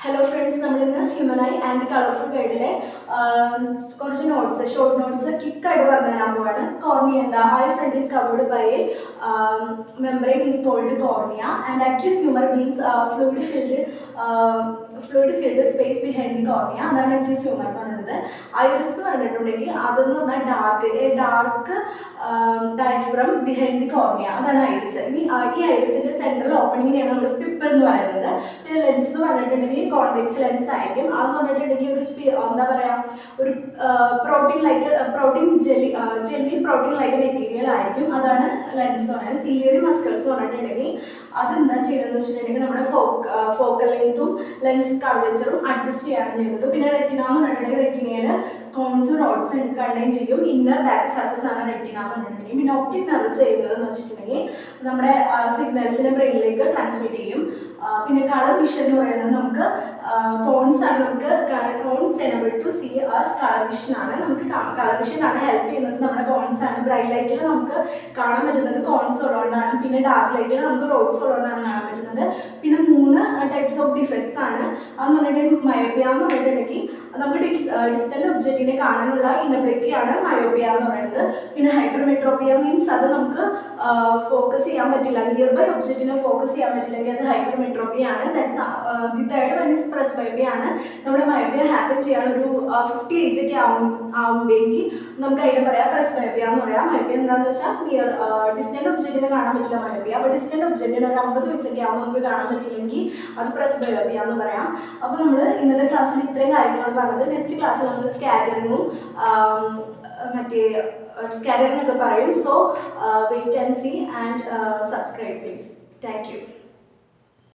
Hello friends, നമ്മളിന്ന് ഹ്യൂമനായി and colourful വേർഡിലെ കുറച്ച് notes, short notes ക്വിക്കായിട്ട് പറഞ്ഞു തരാൻ പോവാണ്. കോർണിയ എന്താ? Eye front is covered by a membrane is called cornea and aqueous humour means fluid filled space behind the cornea. അതാണ് aqueous humour എന്ന് പറയുന്നത്. Iris എന്ന് പറഞ്ഞിട്ടുണ്ടെങ്കിൽ അതെന്ന് പറഞ്ഞാൽ dark diaphragm behind the cornea, അതാണ് ഐറിസ്. ഈ ഐറിസിന്റെ സെൻട്രൽ ഓപ്പണിങ്ങിനെയാണ് നമ്മൾ പിപ്പിൾ എന്ന് പറയുന്നത്. പിന്നെ ലെൻസ് എന്ന് പറഞ്ഞിട്ടുണ്ടെങ്കിൽ കോൺവെക്സ് ലെൻസ് ആയിരിക്കും. അതെന്ന് പറഞ്ഞിട്ടുണ്ടെങ്കിൽ ഒരു എന്താ പറയുക, ഒരു protein jelly protein like material ആയിരിക്കും. അതാണ് ലെൻസ് എന്ന് പറയുന്നത്. സിലിയറി മസ്കിൾസ് എന്ന് പറഞ്ഞിട്ടുണ്ടെങ്കിൽ അതെന്താ ചെയ്യുന്നത് വെച്ചിട്ടുണ്ടെങ്കിൽ നമ്മുടെ ഫോക്കൽ ലെങ്ത്തും ലെൻസ് കർവേച്ചറും അഡ്ജസ്റ്റ് ചെയ്യാണ് ചെയ്യുന്നത്. പിന്നെ റെറ്റിന എന്ന് പറഞ്ഞിട്ടുണ്ടെങ്കിൽ റെറ്റിനയിൽ കോൺസും റോഡ്സ് കണ്ടെയ്ൻ ചെയ്യും. ഇന്നർ ബാക്ക് സർഫസ് ആണ് റെറ്റിന എന്ന് പറഞ്ഞിട്ടുണ്ടെങ്കിൽ. പിന്നെ ഒപ്റ്റിക് നെർവ്സ് ചെയ്യുന്നത് എന്ന് വെച്ചിട്ടുണ്ടെങ്കിൽ നമ്മുടെ സിഗ്നൽസിനെ ബ്രെയിനിലേക്ക് ട്രാൻസ്മിറ്റ് ചെയ്യും. പിന്നെ കളർ വിഷൻ എന്ന് പറയുന്നത് നമുക്ക് കോൺസ് ആണ്. Cones enable to see as colour vision ആണ്. നമുക്ക് കളർ വിഷൻ ആണ് ഹെൽപ്പ് ചെയ്യുന്നത്. നമ്മുടെ കോൺസ് ആണ്. ബ്രൈറ്റ് ലൈറ്റിൽ നമുക്ക് കാണാൻ പറ്റുന്നത് കോൺസ് ഉള്ളതുകൊണ്ടാണ്. പിന്നെ ഡാർക്ക് ലൈറ്റിൽ നമുക്ക് റോഡ്സ് ഉള്ളതുകൊണ്ടാണ് കാണാൻ പറ്റുന്നത്. പിന്നെ 3 ടൈപ്സ് ഓഫ് ഡിഫക്ട്സ് ആണ്. അതെന്ന് പറഞ്ഞിട്ടുണ്ടെങ്കിൽ മയോപ്പിയ എന്ന് പറഞ്ഞിട്ടുണ്ടെങ്കിൽ നമുക്ക് ഡിസ്റ്റന്റ് ഒബ്ജക്റ്റിനെ കാണാനുള്ള ഇനബിലിറ്റി ആണ് മയോപ്പിയ എന്ന് പറയുന്നത്. പിന്നെ ഹൈപ്പർമെട്രോപ്പിയ മീൻസ് അത് നമുക്ക് ഫോക്കസ് ചെയ്യാൻ പറ്റില്ല, നിയർ ബൈ ഒബ്ജക്റ്റിനെ ഫോക്കസ് ചെയ്യാൻ പറ്റില്ലെങ്കിൽ അത് ഹൈപ്പർമെട്രോപ്പിയ ആണ്. The third one is presbyopia ആണ്. നമ്മുടെ മയോപ്പിയ ഹാപ്പൻ ചെയ്യാൻ ഒരു 50 ഏജ് ഒക്കെ ആവുമ്പോഴേക്ക് നമുക്ക് അതിനെ പറയാം പ്രസ്ബയോപ്പിയ എന്ന് പറയാം. മയോപ്പിയ എന്താണെന്ന് വെച്ചാൽ ഡിസ്റ്റന്റ് ഒബ്ജക്റ്റിനെ കാണാൻ പറ്റില്ല മയോപ്പിയ. അപ്പോൾ ഡിസ്റ്റന്റ് ഒബ്ജക്റ്റിന് ഒരു 50 വയസ്സൊക്കെ ആവുമ്പോൾ നമുക്ക് കാണാൻ പറ്റില്ലെങ്കിൽ അത് പ്രസ്ബയോപ്പിയ എന്ന് പറയാം. അപ്പോൾ നമ്മൾ ഇന്നത്തെ ക്ലാസ്സിൽ ഇത്രയും കാര്യങ്ങളാണ് പറഞ്ഞത്. നെക്സ്റ്റ് ക്ലാസ്സിൽ നമ്മൾ സ്കാറ്ററിങ്ങും സ്കാറ്ററിംഗ് ഒക്കെ പറയും. So wait and see and subscribe please. Thank U.